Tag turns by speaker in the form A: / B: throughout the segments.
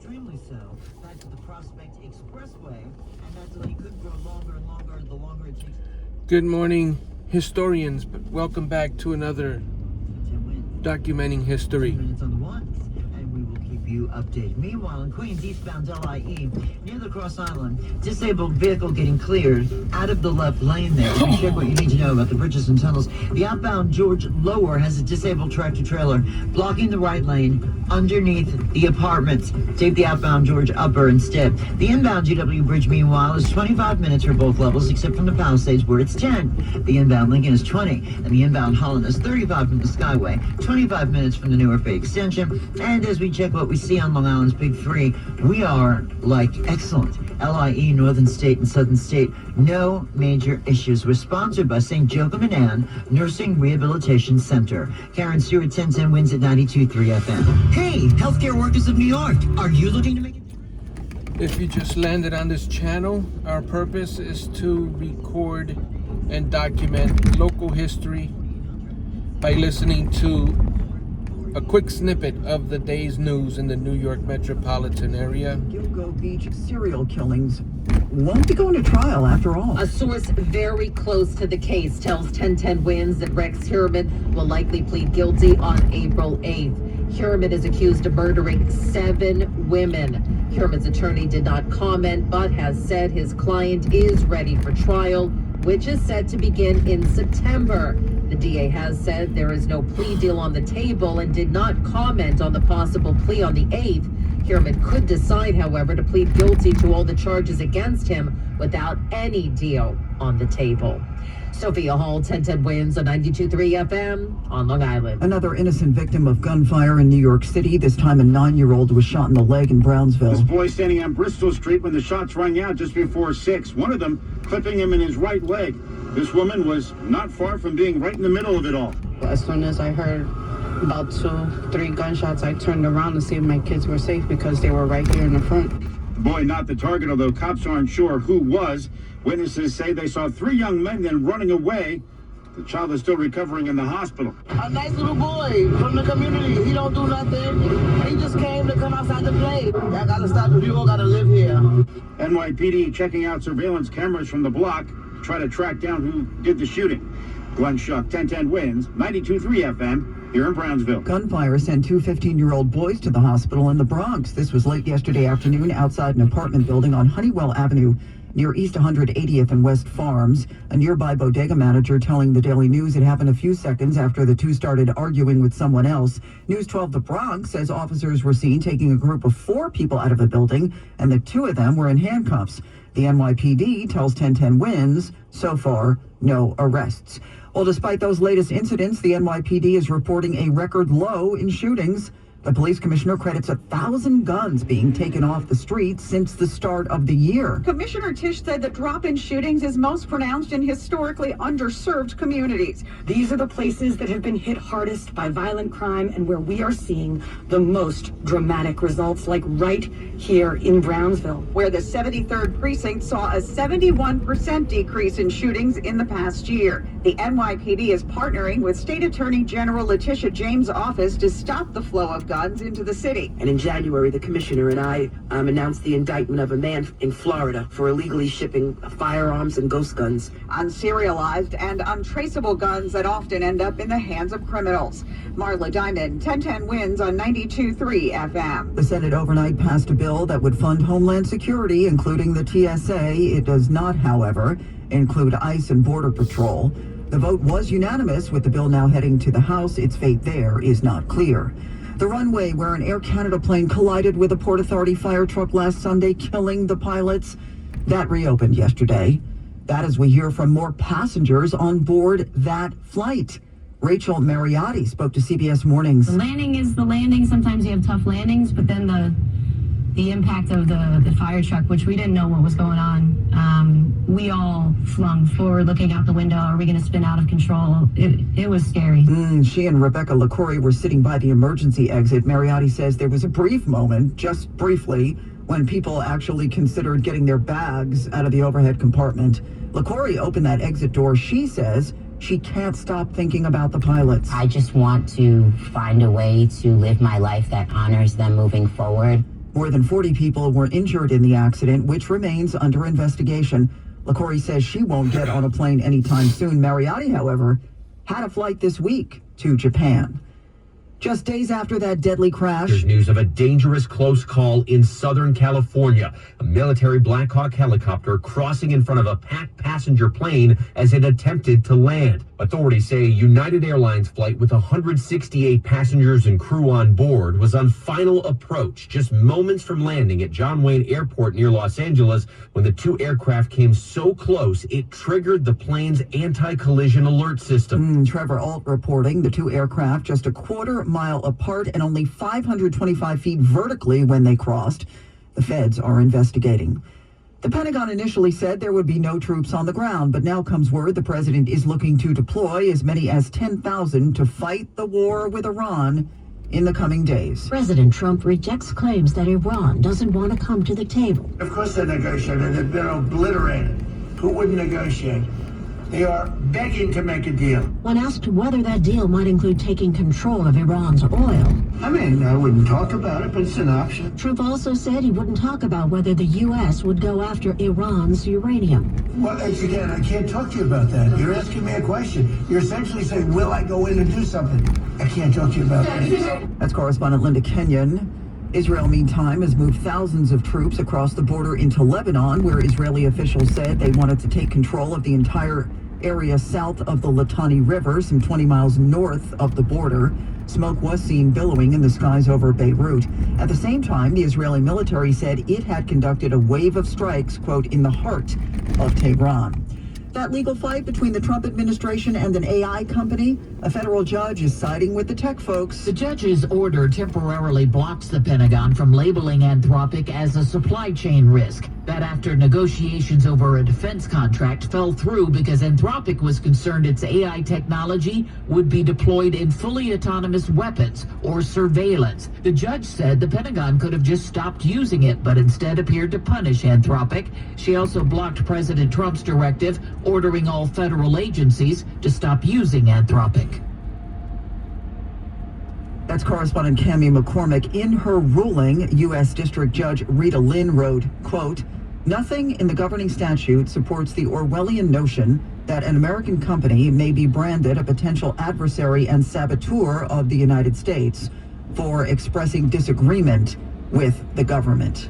A: extremely so. Back to the Prospect Expressway, and that delay could grow longer and longer the longer it takes.
B: Good morning, historians. Welcome back to another documenting history.
A: Minutes on the ones, and we will keep you updated. Meanwhile, in Queens, eastbound LIE, near the Cross Island, disabled vehicle getting cleared out of the left lane there. Let me check what you need to know about the bridges and tunnels. The outbound George Lower has a disabled tractor-trailer blocking the right lane underneath the apartments. Take the outbound George Upper instead. The inbound GW Bridge, meanwhile, is 25 minutes for both levels, except from the Palisades, where it's 10. The inbound Lincoln is 20, and the inbound Holland is 35 from the Skyway, 25 minutes from the Newark Bay Extension. And as we check what we see on Long Island's Big Three, we are, excellent. LIE, Northern State, and Southern State, no major issues. We're sponsored by St. Joachim and Anne Nursing Rehabilitation Center. Karen Stewart, 1010 wins at 92.3 FM. Hey, healthcare workers of New York, are you looking to make it?
B: If you just landed on this channel, our purpose is to record and document local history by listening to a quick snippet of the day's news in the New York metropolitan area.
C: Gilgo Beach serial killings won't be going to trial after all.
D: A source very close to the case tells 1010 Wins that Rex Heuermann will likely plead guilty on April 8th. Heuermann is accused of murdering 7 women. Heuermann's attorney did not comment, but has said his client is ready for trial, which is set to begin in September. The DA has said there is no plea deal on the table and did not comment on the possible plea on the 8th. Heuermann could decide, however, to plead guilty to all the charges against him without any deal on the table. Sophia Hall, 1010 Wins on 92.3 FM on Long Island.
C: Another innocent victim of gunfire in New York City. This time a 9-year-old was shot in the leg in Brownsville.
E: This boy standing on Bristol Street when the shots rang out just before 6. One of them clipping him in his right leg. This woman was not far from being right in the middle of it all.
F: As soon as I heard about 2-3 gunshots, I turned around to see if my kids were safe because they were right here in the front.
E: The boy not the target, although cops aren't sure who was. Witnesses say they saw 3 young men then running away. The child is still recovering in the hospital.
G: A nice little boy from the community. He don't do nothing. He just came to come outside to play. Y'all gotta stop if you all gotta live here.
E: NYPD checking out surveillance cameras from the block to try to track down who did the shooting. Glenn Shuck, 1010 Wins, 92.3 FM, here in Brownsville.
C: Gunfire sent 2 15-year-old boys to the hospital in the Bronx. This was late yesterday afternoon outside an apartment building on Honeywell Avenue near East 180th and West Farms. A nearby bodega manager telling the Daily News it happened a few seconds after the two started arguing with someone else. News 12 The Bronx says officers were seen taking a group of 4 people out of the building and that 2 of them were in handcuffs. The NYPD tells 1010 Wins, so far, no arrests. Well, despite those latest incidents, the NYPD is reporting a record low in shootings. The police commissioner credits 1,000 guns being taken off the streets since the start of the year.
H: Commissioner Tisch said the drop in shootings is most pronounced in historically underserved communities.
I: These are the places that have been hit hardest by violent crime and where we are seeing the most dramatic results, like right here in Brownsville,
H: where the 73rd precinct saw a 71% decrease in shootings in the past year. The NYPD is partnering with State Attorney General Letitia James' office to stop the flow of guns into the city.
J: And in January, the commissioner and I announced the indictment of a man in Florida for illegally shipping firearms and ghost guns.
H: Unserialized and untraceable guns that often end up in the hands of criminals. Marla Diamond, 1010 Wins on 92.3 FM.
C: The Senate overnight passed a bill that would fund Homeland Security, including the TSA. It does not, however, include ICE and Border Patrol. The vote was unanimous, with the bill now heading to the House. Its fate there is not clear. The runway where an Air Canada plane collided with a Port Authority fire truck last Sunday, killing the pilots, that reopened yesterday. That as we hear from more passengers on board that flight. Rachel Mariotti spoke to CBS Mornings.
K: The landing is the landing. Sometimes you have tough landings, but then the impact of the fire truck, which we didn't know what was going on. We all flung forward, looking out the window. Are we going to spin out of control? It was scary.
C: She and Rebecca LaCourie were sitting by the emergency exit. Mariotti says there was a brief moment, just briefly, when people actually considered getting their bags out of the overhead compartment. LaCourie opened that exit door. She says she can't stop thinking about the pilots.
L: I just want to find a way to live my life that honors them moving forward.
C: More than 40 people were injured in the accident, which remains under investigation. LaCorey says she won't get on a plane anytime soon. Mariotti, however, had a flight this week to Japan. Just days after that deadly crash,
L: there's news of a dangerous close call in Southern California. A military Black Hawk helicopter crossing in front of a packed passenger plane as it attempted to land. Authorities say a United Airlines flight with 168 passengers and crew on board was on final approach just moments from landing at John Wayne Airport near Los Angeles when the two aircraft came so close it triggered the plane's anti-collision alert system.
C: Trevor Alt reporting the two aircraft just a quarter-mile apart and only 525 feet vertically when they crossed. The feds are investigating. The Pentagon initially said there would be no troops on the ground, but now comes word the president is looking to deploy as many as 10,000 to fight the war with Iran in the coming days.
M: President Trump rejects claims that Iran doesn't want to come to the table.
G: Of course they're negotiating. They've been obliterated. Who wouldn't negotiate? They are begging to make a deal.
M: When asked whether that deal might include taking control of Iran's oil,
G: I mean, I wouldn't talk about it, but it's an option.
M: Trump also said he wouldn't talk about whether the U.S. would go after Iran's uranium.
G: Well, again, I can't talk to you about that. You're asking me a question. You're essentially saying, will I go in and do something? I can't talk to you about that.
C: That's correspondent Linda Kenyon. Israel, meantime, has moved thousands of troops across the border into Lebanon, where Israeli officials said they wanted to take control of the entire area south of the Litani River, some 20 miles north of the border. Smoke was seen billowing in the skies over Beirut. At the same time, the Israeli military said it had conducted a wave of strikes, quote, in the heart of Tehran. That legal fight between the Trump administration and an AI company, a federal judge is siding with the tech folks.
N: The judge's order temporarily blocks the Pentagon from labeling Anthropic as a supply chain risk. That after negotiations over a defense contract fell through because Anthropic was concerned its AI technology would be deployed in fully autonomous weapons or surveillance. The judge said the Pentagon could have just stopped using it, but instead appeared to punish Anthropic. She also blocked President Trump's directive ordering all federal agencies to stop using Anthropic.
C: That's correspondent Cammie McCormick. In her ruling, U.S. District Judge Rita Lynn wrote, quote, nothing in the governing statute supports the Orwellian notion that an American company may be branded a potential adversary and saboteur of the United States for expressing disagreement with the government.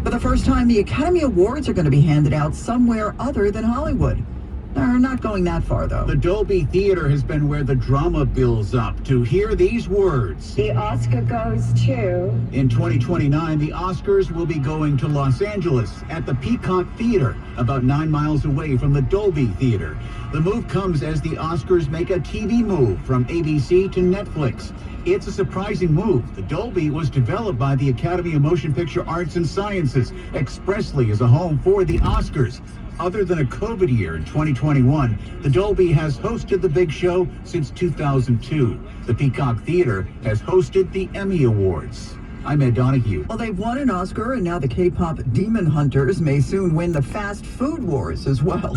C: For the first time, the Academy Awards are going to be handed out somewhere other than Hollywood. They're not going that far, though.
E: The Dolby Theater has been where the drama builds up to hear these words.
O: The Oscar goes to...
E: In 2029, the Oscars will be going to Los Angeles at the Peacock Theater, about 9 miles away from the Dolby Theater. The move comes as the Oscars make a TV move from ABC to Netflix. It's a surprising move. The Dolby was developed by the Academy of Motion Picture Arts and Sciences expressly as a home for the Oscars. Other than a COVID year in 2021, the Dolby has hosted the big show since 2002. The Peacock Theater has hosted the Emmy Awards. I'm Ed Donahue.
C: Well, they've won an Oscar, and now the K-pop Demon Hunters may soon win the fast food wars as well.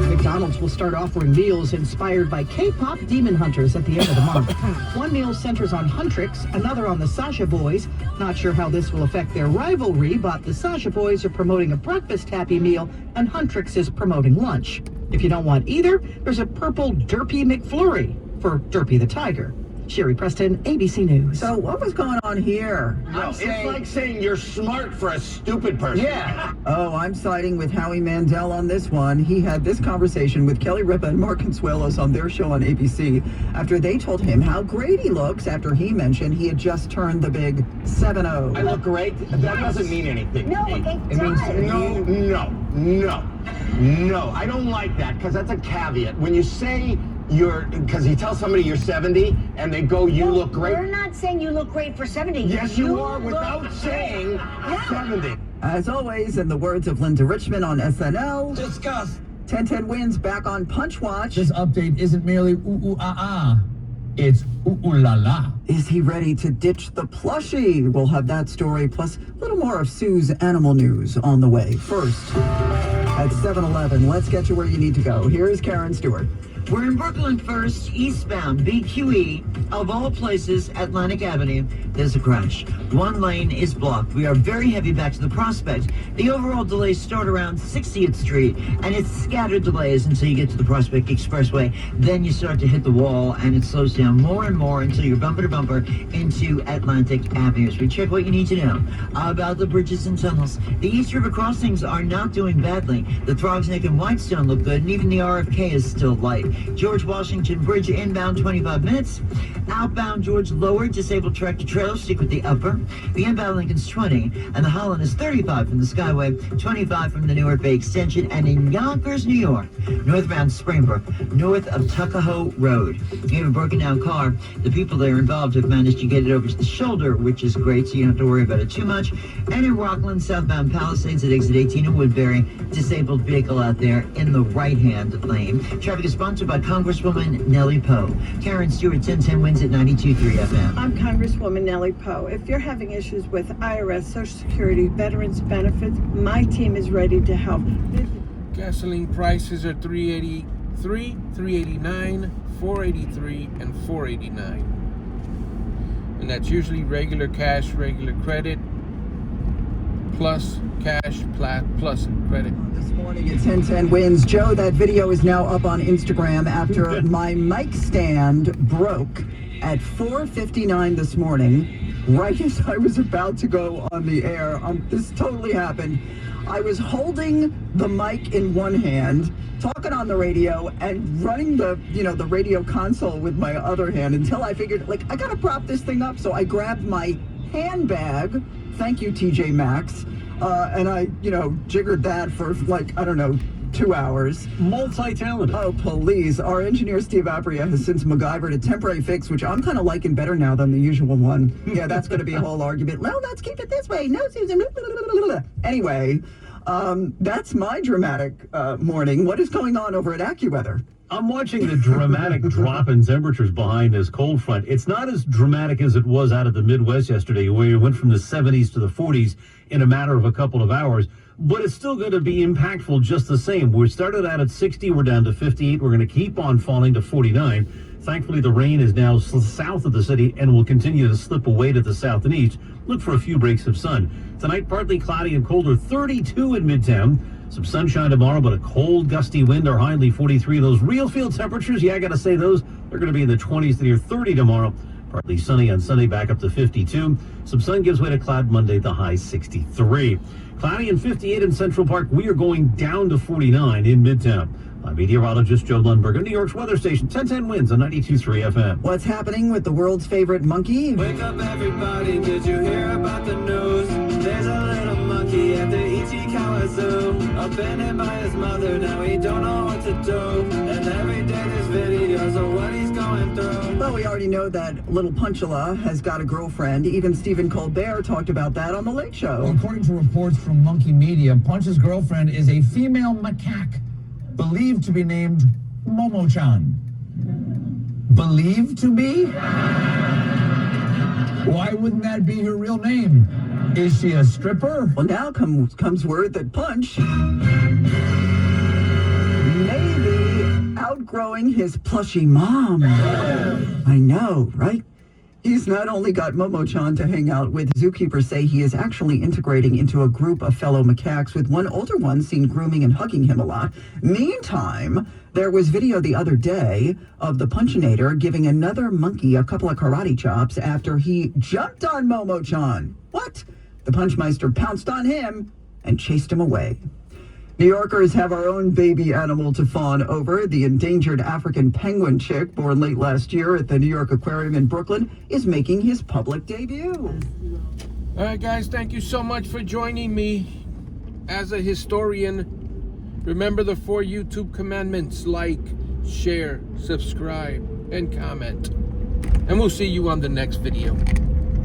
P: McDonald's will start offering meals inspired by K-pop Demon Hunters at the end of the month. One meal centers on Huntrix, another on the Sasha Boys. Not sure how this will affect their rivalry, but the Sasha Boys are promoting a breakfast Happy Meal, and Huntrix is promoting lunch. If you don't want either, there's a purple Derpy McFlurry for Derpy the Tiger. Sherry Preston, ABC News.
C: So what was going on here?
G: It's like saying you're smart for a stupid person.
C: Yeah. Oh, I'm siding with Howie Mandel on this one. He had this conversation with Kelly Ripa and Mark Consuelos on their show on ABC after they told him how great he looks after he mentioned he had just turned the big 7-0.
G: I look great? That doesn't mean anything.
O: No, it
G: means
O: does.
G: No. I don't like that because that's a caveat. When you say because you tell somebody you're 70 and they go, you look great.
O: We're not saying you look great for 70.
G: Yes, you are without saying 70.
C: As always, in the words of Linda Richmond on SNL,
G: Discuss.
C: 1010 wins back on Punch Watch.
Q: This update isn't merely ooh-ooh-ah-ah. It's ooh-ooh-la-la.
C: Is he ready to ditch the plushie? We'll have that story, plus a little more of Sue's animal news on the way. First, at 7-Eleven, let's get you where you need to go. Here is Karen Stewart.
A: We're in Brooklyn first, eastbound, BQE, of all places, Atlantic Avenue. There's a crash. One lane is blocked. We are very heavy back to the Prospect. The overall delays start around 60th Street, and it's scattered delays until you get to the Prospect Expressway. Then you start to hit the wall, and it slows down more and more until you're bumper to bumper into Atlantic Avenue. So we check what you need to know about the bridges and tunnels. The East River crossings are not doing badly. The Throgs Neck and Whitestone look good, and even the RFK is still light. George Washington Bridge inbound 25 minutes. Outbound George lower disabled tractor trailer, stick with the upper. The inbound Lincoln's 20, and the Holland is 35 from the Skyway, 25 from the Newark Bay Extension, and in Yonkers, New York, northbound Springbrook, north of Tuckahoe Road. You have a broken down car. The people that are involved have managed to get it over to the shoulder, which is great, so you don't have to worry about it too much. And in Rockland, southbound Palisades at exit 18 in Woodbury, disabled vehicle out there in the right-hand lane. Traffic is sponsored by Congresswoman Nellie Poe. Karen Stewart, 1010 wins at 92.3 FM.
R: I'm Congresswoman Nellie Poe. If you're having issues with IRS, Social Security, veterans benefits, my team is ready to help.
B: Gasoline prices are $3.83, $3.89, $4.83, and $4.89. And that's usually regular cash, regular credit, plus cash, plus credit.
C: This morning at 1010 wins. Joe, that video is now up on Instagram after my mic stand broke at 4:59 this morning, right as I was about to go on the air. This totally happened. I was holding the mic in one hand, talking on the radio, and running the radio console with my other hand until I figured, I gotta prop this thing up. So I grabbed my handbag. Thank you, TJ Maxx. And I, jiggered that for 2 hours.
Q: Multi-talented.
C: Oh, please. Our engineer, Steve Apria, has since MacGyvered a temporary fix, which I'm kind of liking better now than the usual one. Yeah, that's going to be a whole argument. No, let's keep it this way. No, Susan. Anyway, that's my dramatic morning. What is going on over at AccuWeather?
Q: I'm watching the dramatic drop in temperatures behind this cold front. It's not as dramatic as it was out of the Midwest yesterday, where it went from the 70s to the 40s in a matter of a couple of hours. But it's still going to be impactful just the same. We started out at 60. We're down to 58. We're going to keep on falling to 49. Thankfully, the rain is now south of the city and will continue to slip away to the south and east. Look for a few breaks of sun. Tonight, partly cloudy and colder, 32 in Midtown. Some sunshine tomorrow, but a cold, gusty wind, our high 43. Those real field temperatures, I got to say those, they're going to be in the 20s to near 30 tomorrow. Partly sunny on Sunday, back up to 52. Some sun gives way to cloud Monday, the high 63. Cloudy and 58 in Central Park. We are going down to 49 in Midtown. I'm meteorologist Joe Lundberg of New York's weather station, 1010 wins on 92.3 FM.
C: What's happening with the world's favorite monkey?
S: Wake up, everybody, did you hear about the news? There's a little monkey at the Ichikawa Zoo. Abandoned by his mother, now he don't know what to do. And every day there's videos of what he's going through.
C: Well, we already know that little Punchula has got a girlfriend. Even Stephen Colbert talked about that on The Late Show.
Q: Well, according to reports from Monkey Media, Punch's girlfriend is a female macaque believed to be named Momo-chan. Believed to be? Why wouldn't that be her real name? Is she a stripper?
C: Well, now comes word that Punch may be outgrowing his plushy mom. I know, right? He's not only got Momo-chan to hang out with, zookeepers say he is actually integrating into a group of fellow macaques, with one older one seen grooming and hugging him a lot. Meantime, there was video the other day of the Punchinator giving another monkey a couple of karate chops after he jumped on Momo-chan. What? The Punchmeister pounced on him and chased him away. New Yorkers have our own baby animal to fawn over. The endangered African penguin chick, born late last year at the New York Aquarium in Brooklyn, is making his public debut.
B: All right, guys, thank you so much for joining me. As a historian, remember the 4 YouTube commandments: like, share, subscribe, and comment. And we'll see you on the next video.